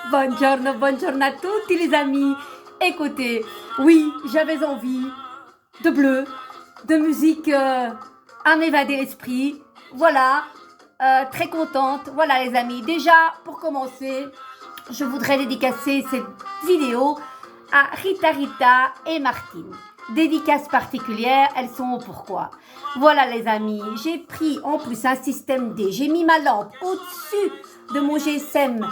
Buongiorno, buongiorno à tutti les amis. Écoutez, oui, j'avais envie de bleu, de musique à m'évader l'esprit. Voilà, très contente. Voilà les amis, déjà pour commencer, je voudrais dédicacer cette vidéo à Rita et Martine. Dédicace particulière, elles sont au pourquoi. Voilà les amis, j'ai pris en plus un système D. J'ai mis ma lampe au-dessus de mon GSM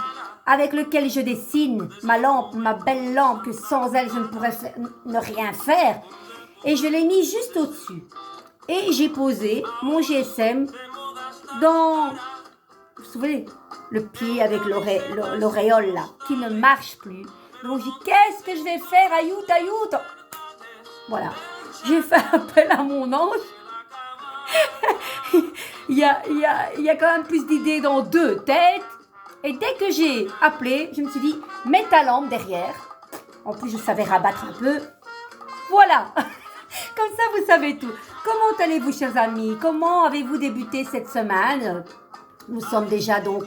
avec lequel je dessine. Ma lampe, ma belle lampe que sans elle je ne pourrais ne rien faire. Et je l'ai mis juste au-dessus. Et j'ai posé mon GSM dans, vous vous souvenez, le pied avec l'auréole là, qui ne marche plus. Donc j'ai dit, qu'est-ce que je vais faire? Ayout, ayout. Voilà, j'ai fait appel à mon ange. il y a quand même plus d'idées dans deux têtes. Et dès que j'ai appelé, je me suis dit, mets ta lampe derrière. En plus, je savais rabattre un peu. Voilà. Comme ça, vous savez tout. Comment allez-vous, chers amis? Comment avez-vous débuté cette semaine? Nous sommes déjà donc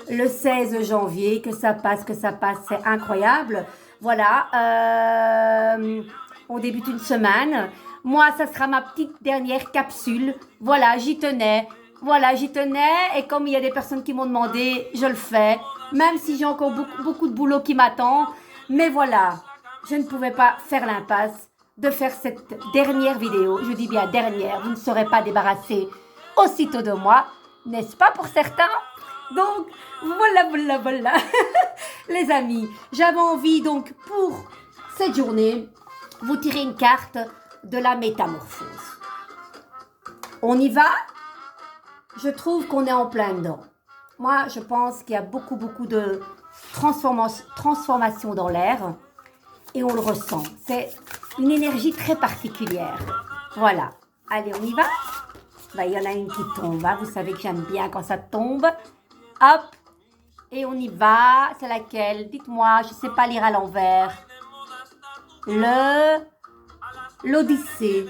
le 16 janvier. Que ça passe, c'est incroyable. Voilà. On débute une semaine. Moi, ça sera ma petite dernière capsule. Voilà, j'y tenais. Voilà, j'y tenais. Et comme il y a des personnes qui m'ont demandé, je le fais. Même si j'ai encore beaucoup de boulot qui m'attend. Mais voilà, je ne pouvais pas faire l'impasse de faire cette dernière vidéo. Je dis bien dernière, vous ne serez pas débarrassés aussitôt de moi, n'est-ce pas pour certains? Donc, voilà. Les amis, j'avais envie donc pour cette journée, vous tirer une carte de la métamorphose. On y va? Je trouve qu'on est en plein dedans. Moi, je pense qu'il y a beaucoup de transformation dans l'air et on le ressent. C'est une énergie très particulière. Voilà. Allez, on y va? Ben, il y en a une qui tombe. Hein. Vous savez que j'aime bien quand ça tombe. Hop. Et on y va. C'est laquelle? Dites-moi, je ne sais pas lire à l'envers. L'Odyssée.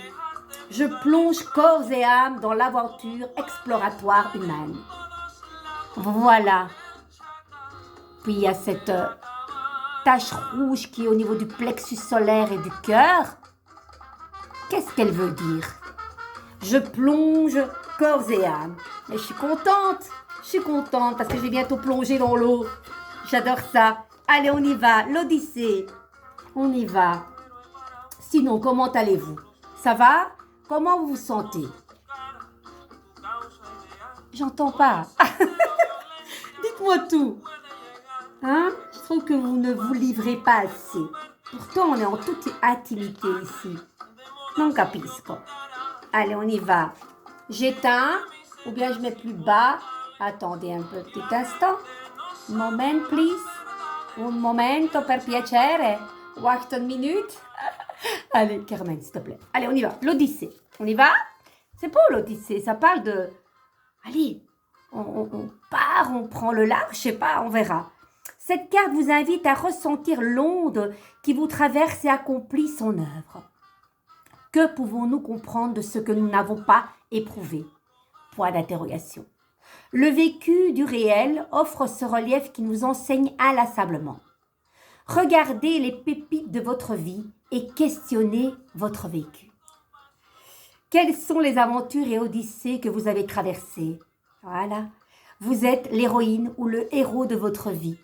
Je plonge corps et âme dans l'aventure exploratoire humaine. Voilà. Puis il y a cette tache rouge qui est au niveau du plexus solaire et du cœur. Qu'est-ce qu'elle veut dire? Je plonge corps et âme. Mais je suis contente parce que je vais bientôt plonger dans l'eau. J'adore ça. Allez, on y va. L'Odyssée. On y va. Sinon, comment allez-vous? Ça va? Comment vous vous sentez? J'entends pas. Dites-moi tout. Hein? Je trouve que vous ne vous livrez pas assez. Pourtant, on est en toute intimité ici. Non capisco. Allez, on y va. J'éteins ou bien je mets plus bas. Attendez un petit instant. Un moment, please. Un momento per piacere. Wacht une minute. Allez, Carmen, s'il te plaît. Allez, on y va. L'Odyssée. On y va? C'est beau l'Odyssée. Ça parle de... Allez, on part, on prend le large, je sais pas, on verra. Cette carte vous invite à ressentir l'onde qui vous traverse et accomplit son œuvre. Que pouvons-nous comprendre de ce que nous n'avons pas éprouvé? Point d'interrogation. Le vécu du réel offre ce relief qui nous enseigne inlassablement. Regardez les pépites de votre vie et questionnez votre vécu. Quelles sont les aventures et odyssées que vous avez traversées? Voilà. Vous êtes l'héroïne ou le héros de votre vie.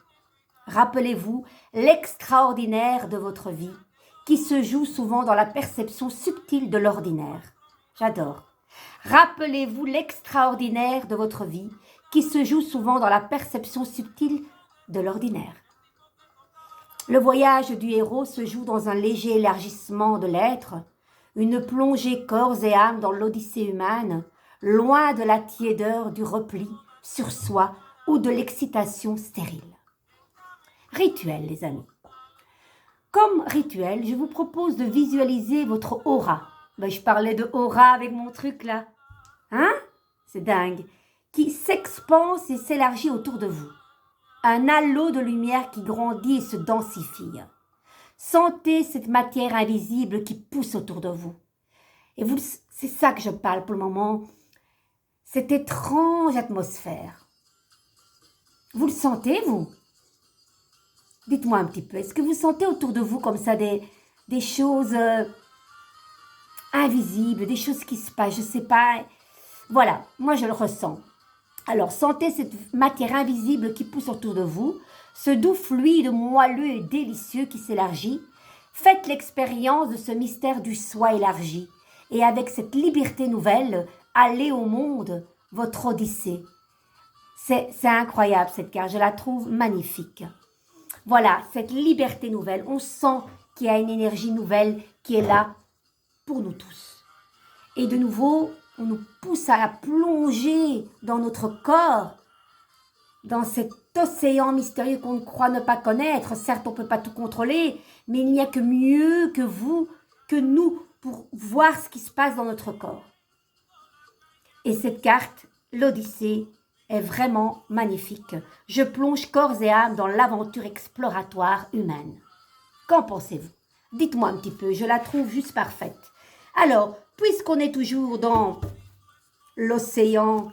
Rappelez-vous l'extraordinaire de votre vie qui se joue souvent dans la perception subtile de l'ordinaire. J'adore. Rappelez-vous l'extraordinaire de votre vie qui se joue souvent dans la perception subtile de l'ordinaire. Le voyage du héros se joue dans un léger élargissement de l'être, une plongée corps et âme dans l'odyssée humaine, loin de la tiédeur du repli sur soi ou de l'excitation stérile. Rituel, les amis. Comme rituel, je vous propose de visualiser votre aura. Ben, je parlais de aura avec mon truc là. Hein? C'est dingue. Qui s'expanse et s'élargit autour de vous. Un halo de lumière qui grandit et se densifie. Sentez cette matière invisible qui pousse autour de vous. Et vous, c'est ça que je parle pour le moment. cette étrange atmosphère. Vous le sentez, vous? Dites-moi un petit peu, est-ce que vous sentez autour de vous comme ça des choses invisibles, des choses qui se passent, je ne sais pas. Voilà, moi je le ressens. Alors, sentez cette matière invisible qui pousse autour de vous, ce doux fluide moelleux et délicieux qui s'élargit. Faites l'expérience de ce mystère du soi élargi. Et avec cette liberté nouvelle, allez au monde, votre odyssée. C'est incroyable cette carte, je la trouve magnifique. Voilà, cette liberté nouvelle, on sent qu'il y a une énergie nouvelle qui est là pour nous tous. Et de nouveau, on nous pousse à plonger dans notre corps, dans cet océan mystérieux qu'on croit ne pas connaître. Certes, on ne peut pas tout contrôler, mais il n'y a que mieux que vous, que nous, pour voir ce qui se passe dans notre corps. Et cette carte, l'Odyssée, est vraiment magnifique. Je plonge corps et âme dans l'aventure exploratoire humaine. Qu'en pensez-vous? Dites-moi un petit peu, je la trouve juste parfaite. Alors, puisqu'on est toujours dans l'océan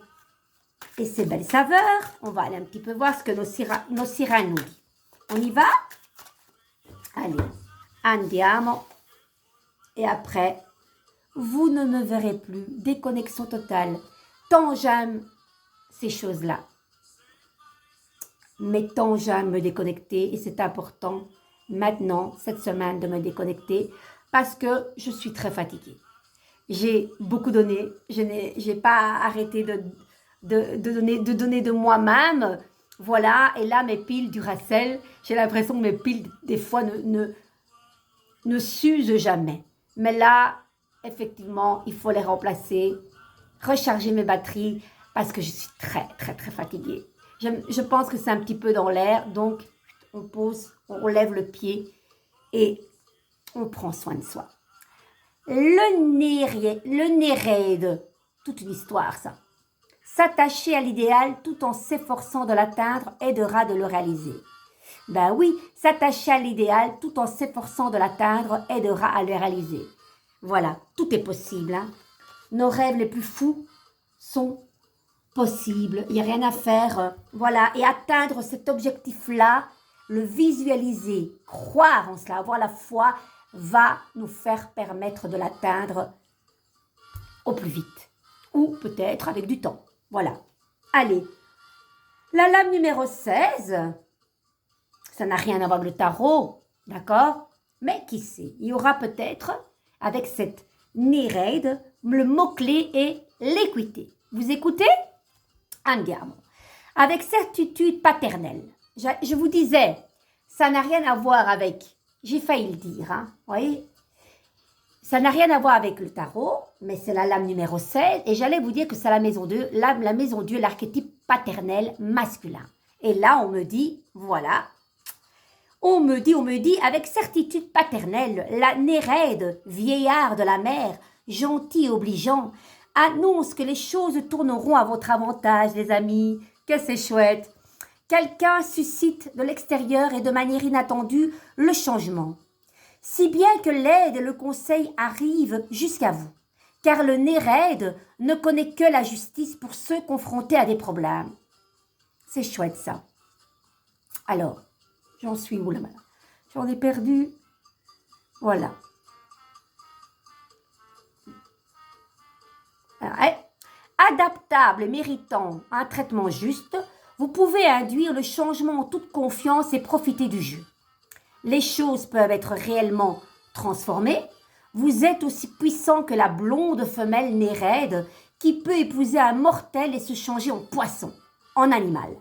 et ses belles saveurs, on va aller un petit peu voir ce que nos sirènes nous disent. On y va? Allez, andiamo. Et après, vous ne me verrez plus. Déconnexion totale. Tant j'aime ces choses-là. Mais tant j'aime me déconnecter et c'est important maintenant, cette semaine, de me déconnecter parce que je suis très fatiguée. J'ai beaucoup donné, je n'ai pas arrêté de donner de moi-même, voilà, et là mes piles Duracell, j'ai l'impression que mes piles des fois ne s'usent jamais. Mais là, effectivement, il faut les remplacer, recharger mes batteries parce que je suis très fatiguée. Je pense que c'est un petit peu dans l'air, donc on pose, on lève le pied et on prend soin de soi. Le Néréide, toute une histoire ça. S'attacher à l'idéal tout en s'efforçant de l'atteindre aidera de le réaliser. Ben oui, s'attacher à l'idéal tout en s'efforçant de l'atteindre aidera à le réaliser. Voilà, tout est possible. Hein. Nos rêves les plus fous sont possibles. Il n'y a rien à faire. Voilà, et atteindre cet objectif-là, le visualiser, croire en cela, avoir la foi, va nous faire permettre de l'atteindre au plus vite. Ou peut-être avec du temps. Voilà. Allez. La lame numéro 16, ça n'a rien à voir avec le tarot, d'accord? Mais qui sait, il y aura peut-être, avec cette Néréide, le mot-clé est l'équité. Vous écoutez? Andiamo. Avec certitude paternelle. Je vous disais, ça n'a rien à voir avec, j'ai failli le dire, hein, vous voyez? Ça n'a rien à voir avec le tarot, mais c'est la lame numéro 16, et j'allais vous dire que c'est la maison 2, la maison Dieu, l'archétype paternel masculin. Et là, on me dit, voilà, on me dit, avec certitude paternelle, la Néréide, vieillard de la mer, gentil et obligeant, annonce que les choses tourneront à votre avantage, les amis, que c'est chouette. Quelqu'un suscite de l'extérieur et de manière inattendue le changement. Si bien que l'aide et le conseil arrivent jusqu'à vous, car le Néréide ne connaît que la justice pour ceux confrontés à des problèmes. C'est chouette ça. Alors, j'en suis où là maintenant? J'en ai perdu. Voilà. Alors, adaptable et méritant un traitement juste, vous pouvez induire le changement en toute confiance et profiter du jeu. Les choses peuvent être réellement transformées. Vous êtes aussi puissant que la blonde femelle Néréide qui peut épouser un mortel et se changer en poisson, en animal,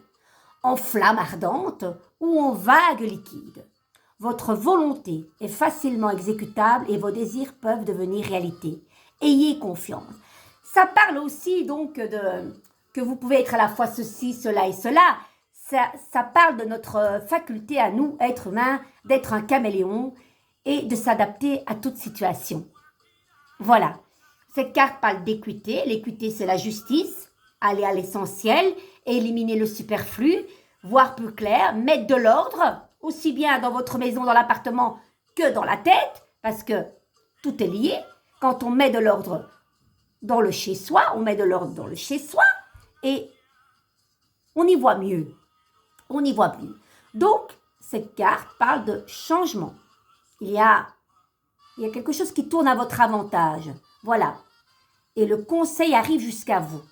en flamme ardente ou en vague liquide. Votre volonté est facilement exécutable et vos désirs peuvent devenir réalité. Ayez confiance. Ça parle aussi donc que vous pouvez être à la fois ceci, cela et cela. Ça parle de notre faculté à nous, êtres humains, d'être un caméléon et de s'adapter à toute situation. Voilà. Cette carte parle d'équité. L'équité, c'est la justice. Aller à l'essentiel, éliminer le superflu, voir plus clair, mettre de l'ordre, aussi bien dans votre maison, dans l'appartement, que dans la tête, parce que tout est lié. Quand on met de l'ordre dans le chez-soi, on met de l'ordre dans le chez-soi et on y voit mieux. On y voit mieux. Donc, cette carte parle de changement. Il y a quelque chose qui tourne à votre avantage. Voilà. Et le conseil arrive jusqu'à vous.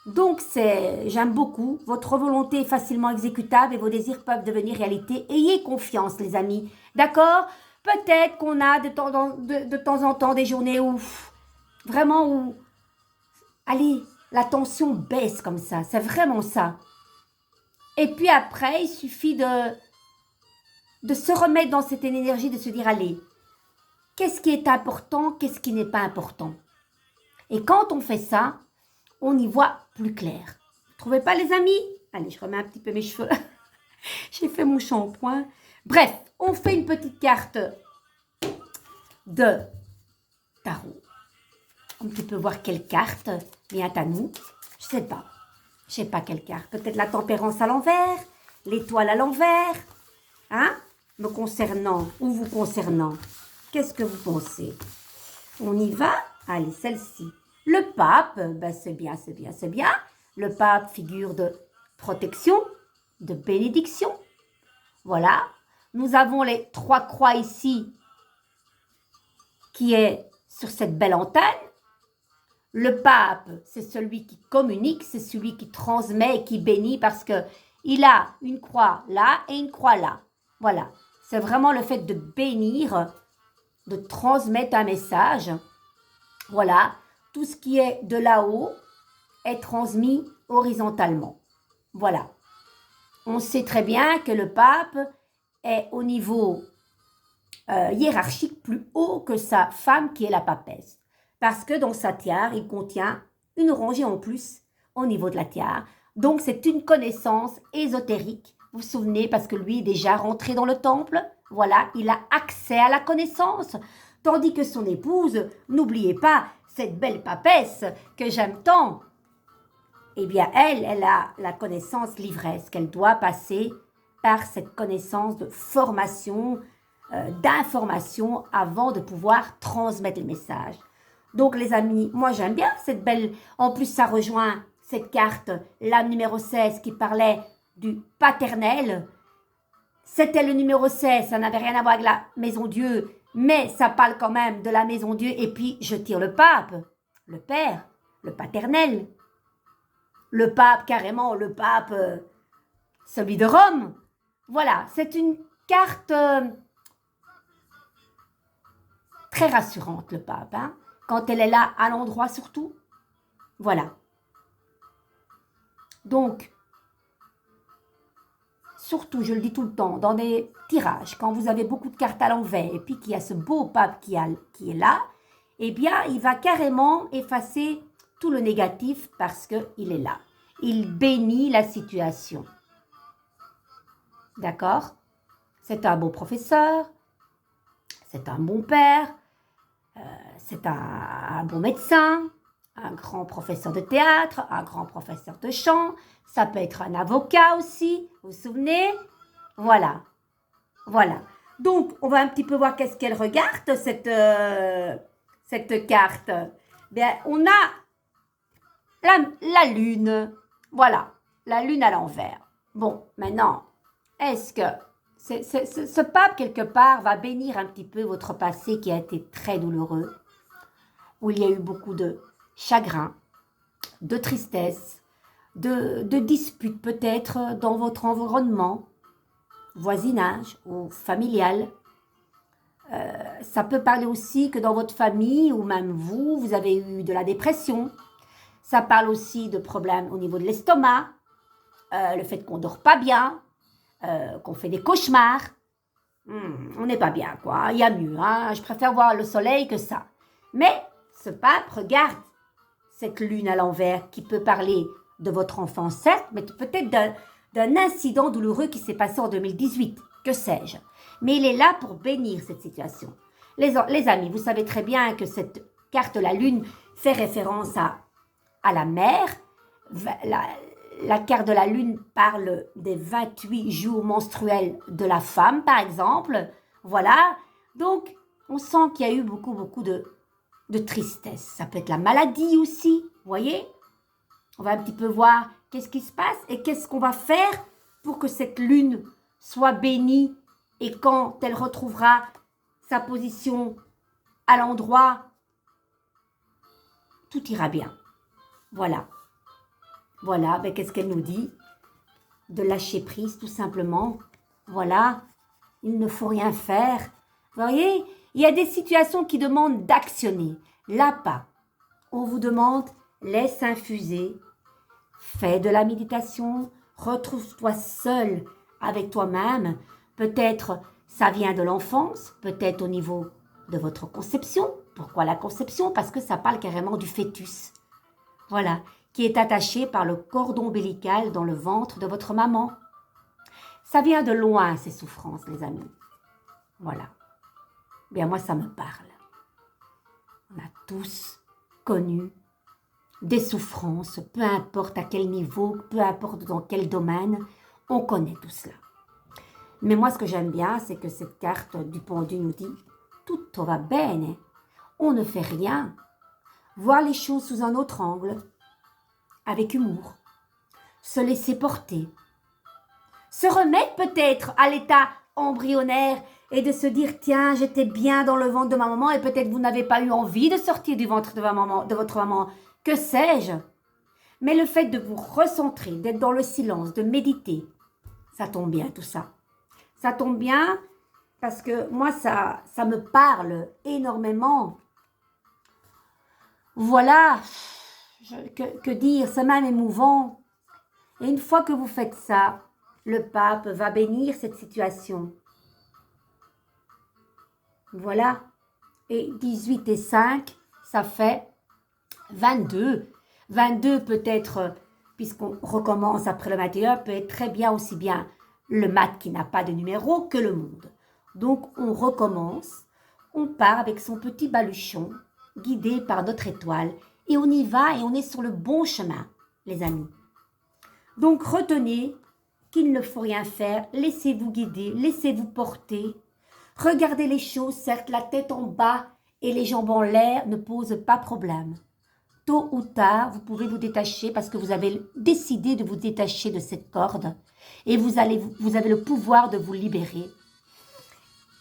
Donc, j'aime beaucoup. Votre volonté est facilement exécutable et vos désirs peuvent devenir réalité. Ayez confiance, les amis. D'accord? Peut-être qu'on a de temps en temps des journées où, vraiment, allez, la tension baisse comme ça. C'est vraiment ça. Et puis après, il suffit de se remettre dans cette énergie, de se dire, allez, qu'est-ce qui est important, qu'est-ce qui n'est pas important? Et quand on fait ça, on y voit plus clair. Vous ne trouvez pas, les amis? Allez, je remets un petit peu mes cheveux. J'ai fait mon shampoing. Bref, on fait une petite carte de tarot. On peut voir quelle carte vient à nous. Je ne sais pas. Je sais pas quelle carte. Peut-être la tempérance à l'envers, l'étoile à l'envers. Hein? Me concernant ou vous concernant. Qu'est-ce que vous pensez? On y va? Allez, celle-ci. Le pape, ben c'est bien, c'est bien, c'est bien. Le pape, figure de protection, de bénédiction. Voilà. Nous avons les 3 croix ici, qui est sur cette belle antenne. Le pape, c'est celui qui communique, c'est celui qui transmet et qui bénit parce qu'il a une croix là et une croix là. Voilà. C'est vraiment le fait de bénir, de transmettre un message. Voilà. Tout ce qui est de là-haut est transmis horizontalement. Voilà. On sait très bien que le pape est au niveau hiérarchique plus haut que sa femme qui est la papesse. Parce que dans sa tiare, il contient une rangée en plus au niveau de la tiare. Donc, c'est une connaissance ésotérique. Vous vous souvenez, parce que lui est déjà rentré dans le temple. Voilà, il a accès à la connaissance. Tandis que son épouse, n'oubliez pas, cette belle papesse que j'aime tant, eh bien, elle a la connaissance l'ivresse, qu'elle doit passer par cette connaissance de formation, d'information avant de pouvoir transmettre le message. Donc, les amis, moi, j'aime bien cette belle... En plus, ça rejoint cette carte, l'âme numéro 16, qui parlait du paternel. C'était le numéro 16, ça n'avait rien à voir avec la maison Dieu, mais ça parle quand même de la maison Dieu. Et puis, je tire le pape, le père, le paternel. Le pape, carrément, le pape, celui de Rome. Voilà, c'est une carte très rassurante, le pape, hein, quand elle est là, à l'endroit surtout. Voilà. Donc, surtout, je le dis tout le temps, dans des tirages, quand vous avez beaucoup de cartes à l'envers et puis qu'il y a ce beau pape qui est là, eh bien, il va carrément effacer tout le négatif parce qu'il est là. Il bénit la situation. D'accord? C'est un bon professeur, c'est un bon père, c'est un bon médecin, un grand professeur de théâtre, un grand professeur de chant, ça peut être un avocat aussi, vous vous souvenez? Voilà, voilà. Donc, on va un petit peu voir qu'est-ce qu'elle regarde, cette carte. Bien, on a la lune, voilà, la lune à l'envers. Bon, maintenant, est-ce que ce pape, quelque part, va bénir un petit peu votre passé qui a été très douloureux, où il y a eu beaucoup de chagrin, de tristesse, de disputes peut-être dans votre environnement, voisinage ou familial. Ça peut parler aussi que dans votre famille ou même vous avez eu de la dépression. Ça parle aussi de problèmes au niveau de l'estomac, le fait qu'on ne dort pas bien, qu'on fait des cauchemars. On n'est pas bien, quoi. Il y a mieux, hein. Je préfère voir le soleil que ça. Mais ce pape regarde cette lune à l'envers qui peut parler de votre enfance, certes, mais peut-être d'un incident douloureux qui s'est passé en 2018, que sais-je. Mais il est là pour bénir cette situation. Les amis, vous savez très bien que cette carte de la lune fait référence à la mère. La carte de la lune parle des 28 jours menstruels de la femme, par exemple. Voilà. Donc, on sent qu'il y a eu beaucoup de de tristesse. Ça peut être la maladie aussi, vous voyez? On va un petit peu voir qu'est-ce qui se passe et qu'est-ce qu'on va faire pour que cette lune soit bénie et quand elle retrouvera sa position à l'endroit, tout ira bien. Voilà. Voilà, ben, qu'est-ce qu'elle nous dit? De lâcher prise, tout simplement. Voilà, il ne faut rien faire. Vous voyez, il y a des situations qui demandent d'actionner. Là, pas. On vous demande, laisse infuser, fais de la méditation, retrouve-toi seul avec toi-même. Peut-être ça vient de l'enfance, peut-être au niveau de votre conception. Pourquoi la conception? Parce que ça parle carrément du fœtus. Voilà, qui est attaché par le cordon ombilical dans le ventre de votre maman. Ça vient de loin, ces souffrances, les amis. Voilà. Bien, moi, ça me parle. On a tous connu des souffrances, peu importe à quel niveau, peu importe dans quel domaine, on connaît tout cela. Mais moi, ce que j'aime bien, c'est que cette carte du pendu nous dit « Tutto va bene ». On ne fait rien. Voir les choses sous un autre angle, avec humour, se laisser porter, se remettre peut-être à l'état embryonnaire et de se dire « Tiens, j'étais bien dans le ventre de ma maman et peut-être vous n'avez pas eu envie de sortir du ventre de votre maman. Que sais-je » Mais le fait de vous recentrer, d'être dans le silence, de méditer, ça tombe bien tout ça. Ça tombe bien parce que moi, ça me parle énormément. Voilà, que dire, c'est même émouvant. Et une fois que vous faites ça, le pape va bénir cette situation. Voilà. Et 18 et 5, ça fait 22. 22 peut être, puisqu'on recommence après le 21, peut être très bien aussi bien le mat qui n'a pas de numéro que le monde. Donc on recommence, on part avec son petit baluchon, guidé par notre étoile, et on y va et on est sur le bon chemin, les amis. Donc retenez qu'il ne faut rien faire, laissez-vous guider, laissez-vous porter. Regardez les choses, certes la tête en bas et les jambes en l'air ne posent pas problème. Tôt ou tard, vous pouvez vous détacher parce que vous avez décidé de vous détacher de cette corde et vous avez le pouvoir de vous libérer.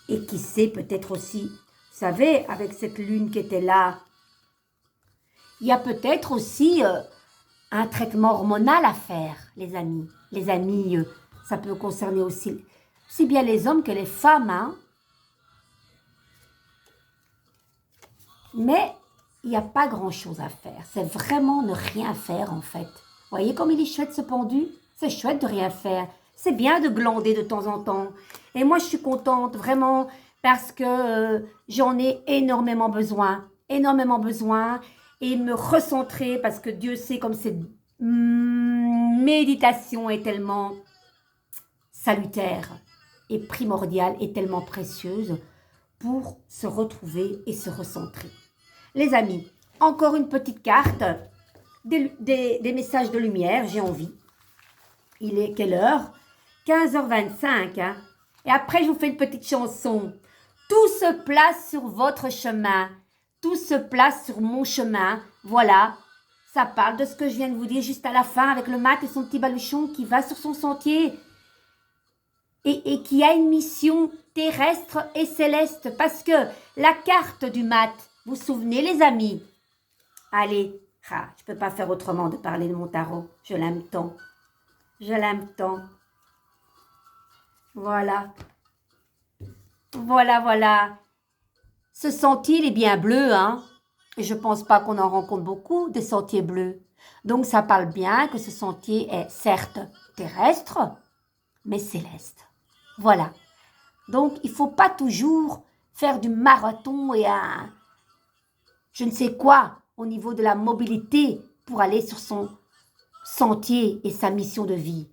Et qui sait, peut-être aussi, vous savez, avec cette lune qui était là, il y a peut-être aussi un traitement hormonal à faire, les amis. Les amis, ça peut concerner aussi bien les hommes que les femmes. Hein. Mais il n'y a pas grand-chose à faire. C'est vraiment ne rien faire, en fait. Vous voyez comme il est chouette, ce pendu? C'est chouette de rien faire. C'est bien de glander de temps en temps. Et moi, je suis contente, vraiment, parce que j'en ai énormément besoin. Énormément besoin. Et me recentrer, parce que Dieu sait comme cette méditation est tellement salutaire et primordiale et tellement précieuse pour se retrouver et se recentrer. Les amis, encore une petite carte, des messages de lumière, j'ai envie. Il est quelle heure? 15h25. Hein? Et après, je vous fais une petite chanson. Tout se place sur votre chemin. Tout se place sur mon chemin. Voilà, ça parle de ce que je viens de vous dire juste à la fin avec le mat et son petit baluchon qui va sur son sentier et qui a une mission terrestre et céleste parce que la carte du mat, vous vous souvenez les amis? Allez, je ne peux pas faire autrement de parler de mon tarot. Je l'aime tant. Je l'aime tant. Voilà. Voilà, voilà. Ce sentier, il est bien bleu, hein. Et je ne pense pas qu'on en rencontre beaucoup, des sentiers bleus. Donc, ça parle bien que ce sentier est certes terrestre, mais céleste. Voilà. Donc, il ne faut pas toujours faire du marathon et un je ne sais quoi au niveau de la mobilité pour aller sur son sentier et sa mission de vie.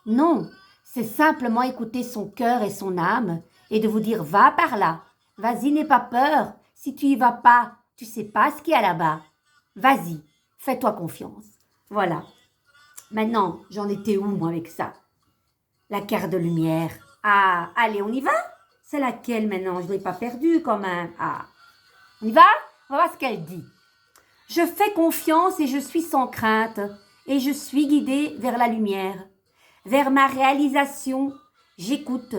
Non, c'est simplement écouter son cœur et son âme et de vous dire « va par là, vas-y, n'aie pas peur, si tu y vas pas, tu sais pas ce qu'il y a là-bas. Vas-y, fais-toi confiance. » Voilà. Maintenant, j'en étais où moi avec ça? La carte de lumière. Ah, allez, on y va? C'est laquelle maintenant? Je ne l'ai pas perdue quand même. Ah, on y va? On va voir ce qu'elle dit. Je fais confiance et je suis sans crainte, et je suis guidée vers la lumière, vers ma réalisation. J'écoute,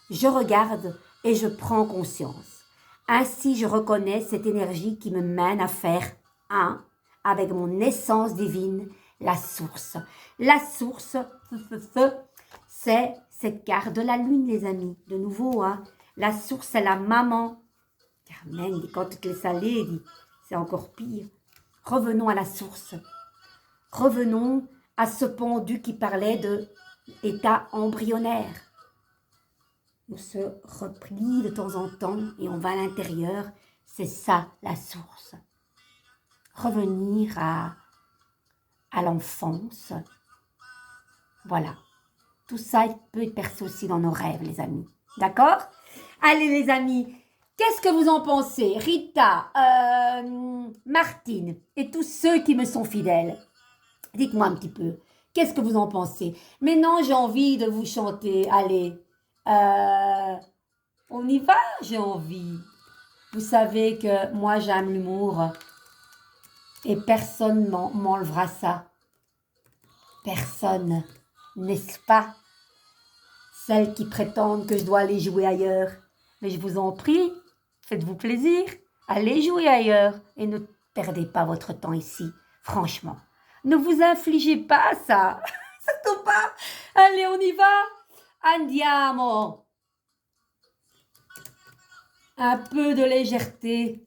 je regarde et je prends conscience. Ainsi, je reconnais cette énergie qui me mène à faire un avec mon essence divine, la source. La source, c'est cette carte de la lune, les amis. De nouveau, hein. La source, c'est la maman. Carmen, quand tu te laisses aller, c'est encore pire. Revenons à la source. Revenons à ce pendu qui parlait de état embryonnaire. On se replie de temps en temps et on va à l'intérieur. C'est ça la source. Revenir à l'enfance. Voilà. Tout ça, il peut être perçu aussi dans nos rêves, les amis. D'accord? Allez, les amis, qu'est-ce que vous en pensez? Rita, Martine et tous ceux qui me sont fidèles. Dites-moi un petit peu. Qu'est-ce que vous en pensez? Maintenant, j'ai envie de vous chanter. Allez, on y va? J'ai envie. Vous savez que moi, j'aime l'humour. Et personne m'enlèvera ça. Personne, n'est-ce pas? Celles qui prétendent que je dois aller jouer ailleurs. Mais je vous en prie, faites-vous plaisir. Allez jouer ailleurs et ne perdez pas votre temps ici. Franchement, ne vous infligez pas ça. Surtout pas. Allez, on y va. Andiamo. Un peu de légèreté.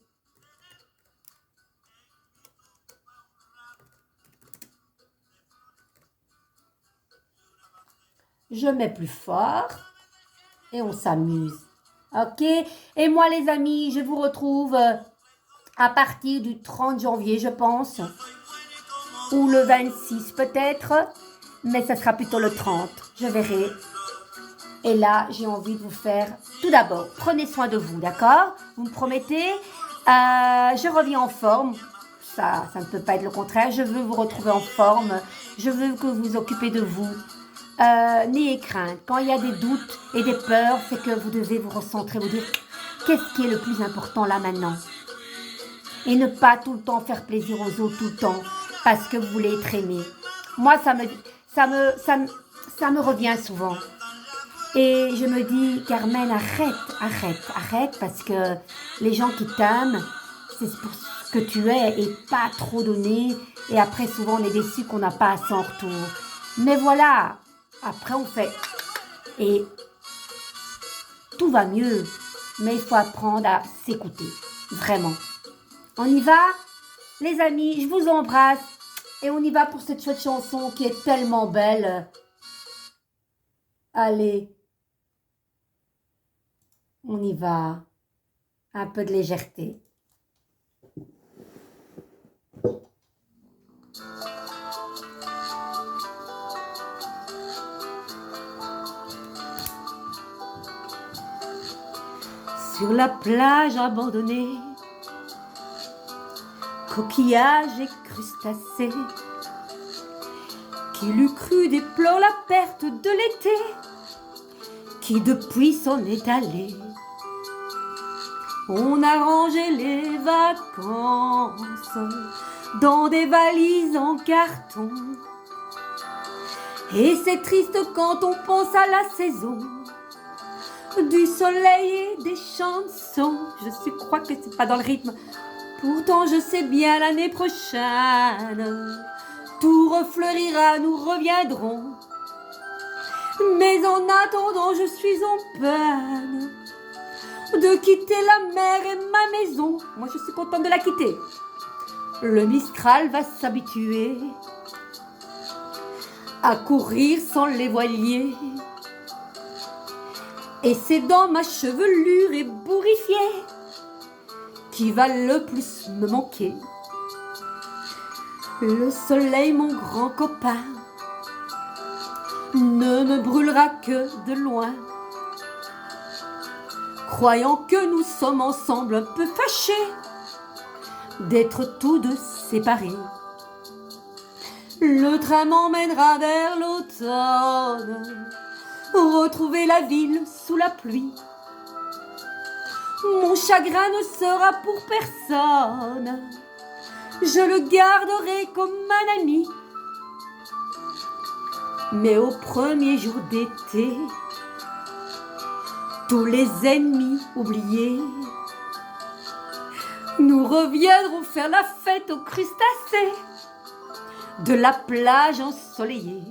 Je mets plus fort et on s'amuse. Ok? Et moi, les amis, je vous retrouve à partir du 30 janvier, je pense. Ou le 26 peut-être. Mais ça sera plutôt le 30. Je verrai. Et là, j'ai envie de vous faire... Tout d'abord, prenez soin de vous, d'accord? Vous me promettez? Je reviens en forme. Ça ne peut pas être le contraire. Je veux vous retrouver en forme. Je veux que vous vous occupez de vous. N'ayez crainte. Quand il y a des doutes et des peurs, c'est que vous devez vous recentrer, vous dire qu'est-ce qui est le plus important là maintenant. Et ne pas tout le temps faire plaisir aux autres tout le temps parce que vous voulez être aimé. Moi, ça me revient souvent. Et je me dis, Carmen, arrête parce que les gens qui t'aiment, c'est pour ce que tu es et pas trop donné. Et après, souvent, on est déçu qu'on n'a pas assez en retour. Mais voilà. Après, on fait et tout va mieux, mais il faut apprendre à s'écouter, vraiment. On y va, les amis, je vous embrasse et on y va pour cette chouette chanson qui est tellement belle. Allez, on y va, un peu de légèreté. Sur la plage abandonnée, coquillages et crustacés, qui l'eût cru déplore la perte de l'été, qui depuis s'en est allé. On a rangé les vacances dans des valises en carton, et c'est triste quand on pense à la saison du soleil et des chansons. Je crois que c'est pas dans le rythme. Pourtant je sais bien l'année prochaine tout refleurira, nous reviendrons. Mais en attendant je suis en peine de quitter la mer et ma maison. Moi je suis contente de la quitter. Le Mistral va s'habituer à courir sans les voiliers. Et c'est dans ma chevelure ébouriffée qui va le plus me manquer. Le soleil, mon grand copain, ne me brûlera que de loin. Croyant que nous sommes ensemble un peu fâchés d'être tous deux séparés. Le train m'emmènera vers l'automne, retrouver la ville sous la pluie, Mon chagrin ne sera pour personne. Je le garderai comme un ami. Mais au premier jour d'été, tous les ennemis oubliés, nous reviendrons faire la fête aux crustacés de la plage ensoleillée.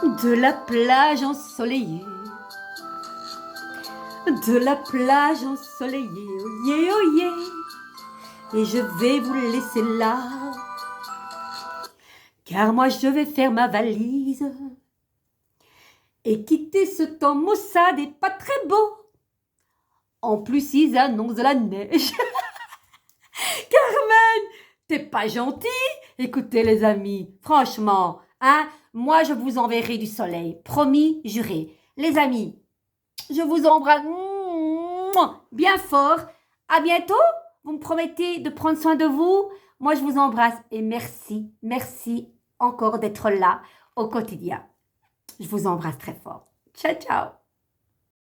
De la plage ensoleillée. De la plage ensoleillée. Oh yeah, oh yeah. Et je vais vous laisser là, car moi je vais faire ma valise et quitter ce temps maussade et pas très beau. En plus, ils annoncent de la neige. Carmen, t'es pas gentil? Écoutez les amis, franchement, hein, moi je vous enverrai du soleil, promis, juré. Les amis, je vous embrasse bien fort. À bientôt. Vous me promettez de prendre soin de vous. Moi je vous embrasse et merci, merci encore d'être là au quotidien. Je vous embrasse très fort. Ciao, ciao.